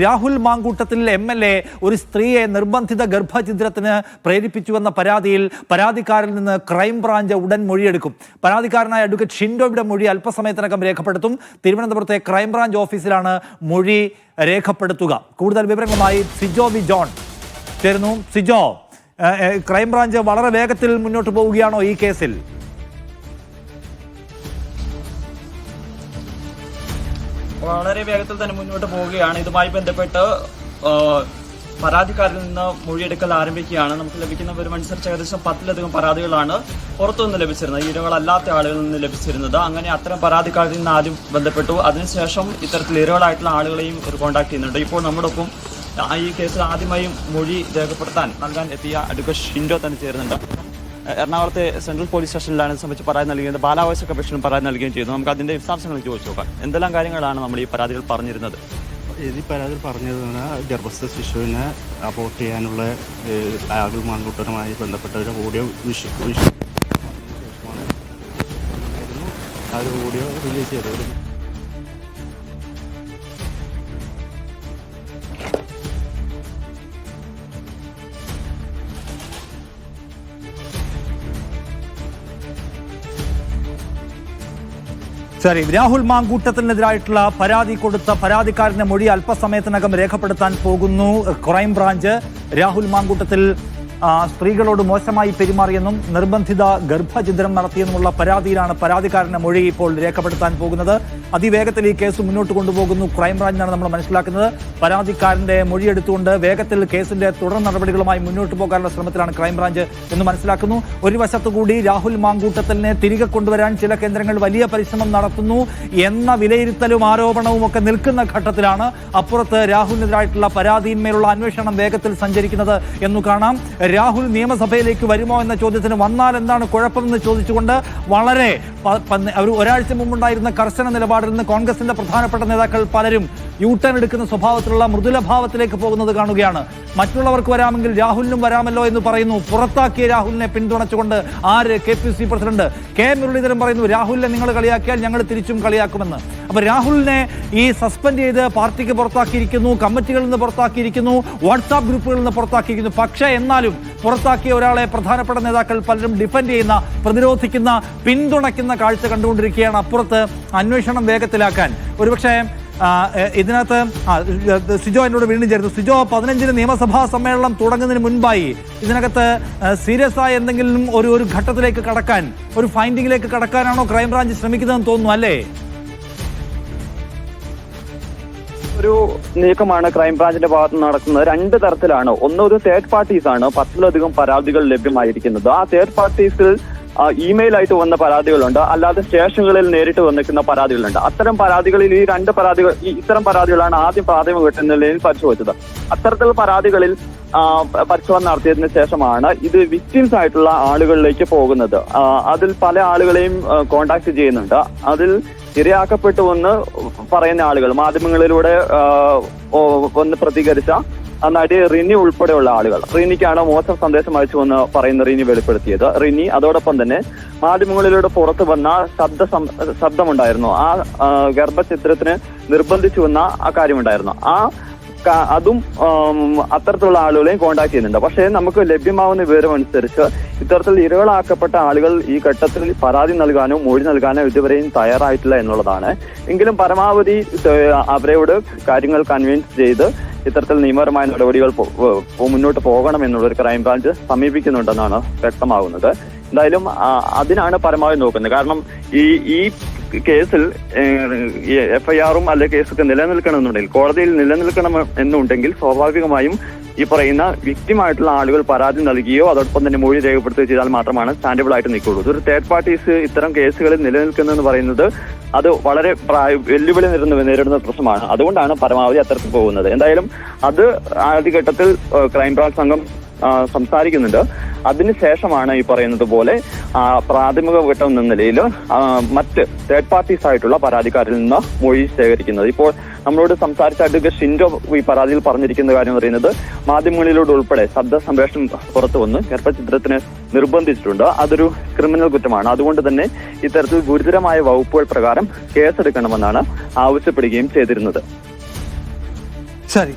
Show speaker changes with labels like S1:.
S1: Rahul Mamkootathil MLA ഒരു സ്ത്രീയെ നിർബന്ധിത ഗർഭഛിദ്രത്തിന് പ്രേരിപ്പിച്ചുവെന്ന പരാതിയിൽ പരാതിക്കാരിൽ നിന്ന് ക്രൈംബ്രാഞ്ച് ഉടൻ മൊഴിയെടുക്കും. പരാതിക്കാരനായ അഡ്വക്കേറ്റ് ഷിൻഡോയുടെ മൊഴി അല്പസമയത്തിനകം രേഖപ്പെടുത്തും. തിരുവനന്തപുരത്തെ ക്രൈംബ്രാഞ്ച് ഓഫീസിലാണ് മൊഴി രേഖപ്പെടുത്തുക. കൂടുതൽ വിവരങ്ങളുമായി സിജോ വി ജോൺ ചേരുന്നു. സിജോ, ക്രൈംബ്രാഞ്ച് വളരെ വേഗത്തിൽ മുന്നോട്ട് പോവുകയാണോ ഈ കേസിൽ?
S2: വളരെ വേഗത്തിൽ തന്നെ മുന്നോട്ട് പോവുകയാണ്. ഇതുമായി ബന്ധപ്പെട്ട് പരാതിക്കാരിൽ നിന്ന് മൊഴിയെടുക്കൽ ആരംഭിക്കുകയാണ്. നമുക്ക് ലഭിക്കുന്ന വിവരമനുസരിച്ച് ഏകദേശം 10ലധികം പരാതികളാണ് പുറത്തുനിന്ന് ലഭിച്ചിരുന്നത്, ഇരകളല്ലാത്ത ആളുകളിൽ നിന്ന് ലഭിച്ചിരുന്നത്. അങ്ങനെ അത്തരം പരാതിക്കാരിൽ നിന്ന് ആദ്യം ബന്ധപ്പെട്ടു. അതിനുശേഷം ഇത്തരത്തിൽ ഇരകളായിട്ടുള്ള ആളുകളെയും ഒരു കോൺടാക്ട് ചെയ്യുന്നുണ്ട്. ഇപ്പോൾ നമ്മോടൊപ്പം ഈ കേസിൽ ആദ്യമായും മൊഴി രേഖപ്പെടുത്താൻ നൽകാൻ എത്തിയ അഡ്വക്കേറ്റ് ഷിൻഡോ തന്നെ ചേരുന്നുണ്ട്. എറണാകുളത്തെ സെൻട്രൽ പോലീസ് സ്റ്റേഷനിലാണ് സംബന്ധിച്ച് പരാതി നൽകിയത്. ബാലാവകാശ കമ്മീഷനും പരാതി നൽകുകയും ചെയ്തു. നമുക്ക് അതിന്റെ വിശദാംശങ്ങൾ ചോദിച്ചു നോക്കാം. എന്തെല്ലാം കാര്യങ്ങളാണ് നമ്മൾ ഈ പരാതികൾ പറഞ്ഞിരുന്നത്?
S3: ഈ പരാതിയിൽ പറഞ്ഞത് ഗർഭസ്ഥ ശിശുവിനെ അബോർട്ട് ചെയ്യാനുള്ള രാഹുൽ മാങ്കൂട്ടനുമായി ബന്ധപ്പെട്ട ഒരു ഓഡിയോ ആ ഒരു ഓഡിയോ റിലീസ് ചെയ്തത്.
S1: ശരി, രാഹുൽ മാങ്കൂട്ടത്തിനെതിരായിട്ടുള്ള പരാതി കൊടുത്ത പരാതിക്കാരന്റെ മൊഴി അല്പസമയത്തിനകം രേഖപ്പെടുത്താൻ പോകുന്നു ക്രൈംബ്രാഞ്ച്. രാഹുൽ മാങ്കൂട്ടത്തിൽ സ്ത്രീകളോട് മോശമായി പെരുമാറിയെന്നും നിർബന്ധിത ഗർഭഛിദ്രം നടത്തിയെന്നുമുള്ള പരാതിയിലാണ് പരാതിക്കാരന്റെ മൊഴി ഇപ്പോൾ രേഖപ്പെടുത്താൻ പോകുന്നത്. അതിവേഗത്തിൽ ഈ കേസ് മുന്നോട്ട് കൊണ്ടുപോകുന്നു ക്രൈംബ്രാഞ്ചാണ് നമ്മൾ മനസ്സിലാക്കുന്നത്. പരാതിക്കാരന്റെ മൊഴിയെടുത്തുകൊണ്ട് വേഗത്തിൽ കേസിന്റെ തുടർ നടപടികളുമായി മുന്നോട്ട് പോകാനുള്ള ശ്രമത്തിലാണ് ക്രൈംബ്രാഞ്ച് എന്ന് മനസ്സിലാക്കുന്നു. ഒരു വശത്തുകൂടി രാഹുൽ മാങ്കൂട്ടത്തിനെ തിരികെ കൊണ്ടുവരാൻ ചില കേന്ദ്രങ്ങൾ വലിയ പരിശ്രമം നടത്തുന്നു എന്ന വിലയിരുത്തലും ആരോപണവും ഒക്കെ നിൽക്കുന്ന ഘട്ടത്തിലാണ് അപ്പുറത്ത് രാഹുലിനെതിരായിട്ടുള്ള പരാതിയിന്മേലുള്ള അന്വേഷണം വേഗത്തിൽ സഞ്ചരിക്കുന്നത് എന്നു കാണാം. രാഹുൽ നിയമസഭയിലേക്ക് വരുമോ എന്ന ചോദ്യത്തിന് വന്നാൽ എന്താണ് കുഴപ്പമെന്ന് ചോദിച്ചുകൊണ്ട് വളരെ ഒരാഴ്ച മുമ്പുണ്ടായിരുന്ന കർശന നിലപാടിൽ നിന്ന് കോൺഗ്രസിന്റെ പ്രധാനപ്പെട്ട നേതാക്കൾ പലരും യൂട്ടേൺ എടുക്കുന്ന സ്വഭാവത്തിലുള്ള മൃദുലഭാവത്തിലേക്ക് പോകുന്നത് കാണുകയാണ്. മറ്റുള്ളവർക്ക് വരാമെങ്കിൽ രാഹുലിനും വരാമല്ലോ എന്ന് പറയുന്നു. പുറത്താക്കിയ രാഹുലിനെ പിന്തുണച്ചുകൊണ്ട് ആര്? KPC പ്രസിഡന്റ് കെ മുരളീധരൻ പറയുന്നു, രാഹുലിനെ നിങ്ങൾ കളിയാക്കിയാൽ ഞങ്ങൾ തിരിച്ചും കളിയാക്കുമെന്ന്. അപ്പൊ രാഹുലിനെ ഈ സസ്പെൻഡ് ചെയ്ത് പാർട്ടിക്ക് പുറത്താക്കിയിരിക്കുന്നു, കമ്മിറ്റികളിൽ നിന്ന് പുറത്താക്കിയിരിക്കുന്നു, വാട്സാപ്പ് ഗ്രൂപ്പുകളിൽ നിന്ന് പുറത്താക്കിയിരിക്കുന്നു. പക്ഷേ എന്നാലും പുറത്താക്കിയ ഒരാളെ പ്രധാനപ്പെട്ട നേതാക്കൾ പലരും ഡിഫെൻഡ് ചെയ്യുന്ന, പ്രതിരോധിക്കുന്ന, പിന്തുണയ്ക്കുന്ന കാഴ്ച കണ്ടുകൊണ്ടിരിക്കുകയാണ്. അപ്പുറത്ത് അന്വേഷണം വേഗത്തിലാക്കാൻ ഒരുപക്ഷെ ഇതിനകത്ത് സിജോ എന്നോട് വീണ്ടും ചേർന്നു. സിജോ, 15-ന് നിയമസഭാ സമ്മേളനം തുടങ്ങുന്നതിന് മുൻപായി ഇതിനകത്ത് സീരിയസ് ആയ എന്തെങ്കിലും ഒരു ഘട്ടത്തിലേക്ക് കടക്കാൻ, ഒരു ഫൈൻഡിങ്ങിലേക്ക് കടക്കാനാണോ ക്രൈംബ്രാഞ്ച് ശ്രമിക്കുന്നതെന്ന് തോന്നുന്നു, അല്ലേ?
S2: ഒരു നീക്കമാണ് ക്രൈംബ്രാഞ്ചിന്റെ ഭാഗത്ത് നടക്കുന്നത്. രണ്ട് തരത്തിലാണ്. ഒന്ന്, ഒരു തേർഡ് പാർട്ടീസ് ആണ് 10ലധികം പരാതികൾ ലഭ്യമായിരിക്കുന്നത്. ആ തേർഡ് പാർട്ടീസിൽ ഇമെയിൽ ആയിട്ട് വന്ന പരാതികളുണ്ട്, അല്ലാതെ സ്റ്റേഷനുകളിൽ നേരിട്ട് വന്നിരിക്കുന്ന പരാതികളുണ്ട്. അത്തരം പരാതികളിൽ ഇത്തരം പരാതികളാണ് ആദ്യം പ്രാഥമിക ഘട്ടങ്ങളിൽ പരിശോധിച്ചത്. അത്തരത്തിലുള്ള പരാതികളിൽ പരിശോധന നടത്തിയതിനു ശേഷമാണ് ഇത് വിക്ടിംസ് ആയിട്ടുള്ള ആളുകളിലേക്ക് പോകുന്നത്. അതിൽ പല ആളുകളെയും കോണ്ടാക്ട് ചെയ്യുന്നുണ്ട്. അതിൽ ഇരയാക്കപ്പെട്ടുവെന്ന് പറയുന്ന ആളുകൾ, മാധ്യമങ്ങളിലൂടെ വന്ന് പ്രതികരിച്ച നടി റിനി ഉൾപ്പെടെയുള്ള ആളുകൾ. റിനിക്കാണ് മോശം സന്ദേശം അയച്ചുവെന്ന് പറയുന്ന റിനി വെളിപ്പെടുത്തിയത്. റിനി അതോടൊപ്പം തന്നെ മാധ്യമങ്ങളിലൂടെ പുറത്തു വന്ന ശബ്ദമുണ്ടായിരുന്നു. ആ ഗർഭചിത്രത്തിന് നിർബന്ധിച്ചുവെന്ന ആ കാര്യമുണ്ടായിരുന്നു. അതും അത്തരത്തിലുള്ള ആളുകളെയും കോണ്ടാക്ട് ചെയ്യുന്നുണ്ട്. പക്ഷേ നമുക്ക് ലഭ്യമാവുന്ന വിവരം അനുസരിച്ച് ഇത്തരത്തിൽ ഇരകളാക്കപ്പെട്ട ആളുകൾ ഈ ഘട്ടത്തിൽ പരാതി നൽകാനോ മൊഴി നൽകാനോ ഇതുവരെയും തയ്യാറായിട്ടില്ല എന്നുള്ളതാണ്. എങ്കിലും പരമാവധി അവരോട് കാര്യങ്ങൾ കൺവിൻസ് ചെയ്ത് ഇത്തരത്തിൽ നിയമപരമായ നടപടികൾ മുന്നോട്ട് പോകണം എന്നുള്ളൊരു ക്രൈംബ്രാഞ്ച് സമീപിക്കുന്നുണ്ടെന്നാണ് വ്യക്തമാകുന്നത്. എന്തായാലും അതിനാണ് പരമാവധി നോക്കുന്നത്. കാരണം ഈ കേസിൽ FIR-ഉം അല്ലെ കേസൊക്കെ നിലനിൽക്കണമെന്നുണ്ടെങ്കിൽ, കോടതിയിൽ നിലനിൽക്കണം എന്നുണ്ടെങ്കിൽ സ്വാഭാവികമായും ഈ പറയുന്ന വിക്ടിമായിട്ടുള്ള ആളുകൾ പരാതി നൽകുകയോ അതോടൊപ്പം തന്നെ മൊഴി രേഖപ്പെടുത്തുകയോ ചെയ്താൽ മാത്രമാണ് സ്റ്റാൻഡബിൾ ആയിട്ട് നിൽക്കുള്ളൂ. ഒരു തേർഡ് പാർട്ടീസ് ഇത്തരം കേസുകളിൽ നിലനിൽക്കുന്നതെന്ന് പറയുന്നത് അത് വളരെ വെല്ലുവിളി നേരിടുന്ന പ്രശ്നമാണ്. അതുകൊണ്ടാണ് പരമാവധി അത്തരത്തിൽ പോകുന്നത്. എന്തായാലും അത് ആദ്യഘട്ടത്തിൽ ക്രൈംബ്രാഞ്ച് സംഘം സംസാരിക്കുന്നുണ്ട്. അതിനുശേഷമാണ് ഈ പറയുന്നത് പോലെ പ്രാഥമിക ഘട്ടം എന്ന നിലയിൽ മറ്റ് തേർഡ് പാർട്ടീസ് ആയിട്ടുള്ള പരാതിക്കാരിൽ നിന്ന് മൊഴി ശേഖരിക്കുന്നത്. ഇപ്പോൾ നമ്മളോട് സംസാരിച്ച അഡ്വക്കേറ്റ് ഷിൻഡോ ഈ പരാതിയിൽ പറഞ്ഞിരിക്കുന്ന കാര്യം പറയുന്നത്, മാധ്യമങ്ങളിലൂടെ ഉൾപ്പെടെ ശബ്ദ സംപ്രേഷണം പുറത്തു വന്ന് ഗർഭചിത്രത്തിന് നിർബന്ധിച്ചിട്ടുണ്ട്. അതൊരു ക്രിമിനൽ കുറ്റമാണ്. അതുകൊണ്ട് തന്നെ ഇത്തരത്തിൽ ഗുരുതരമായ വകുപ്പുകൾ പ്രകാരം കേസെടുക്കണമെന്നാണ് ആവശ്യപ്പെടുകയും ചെയ്തിരുന്നത്.
S1: ശരി.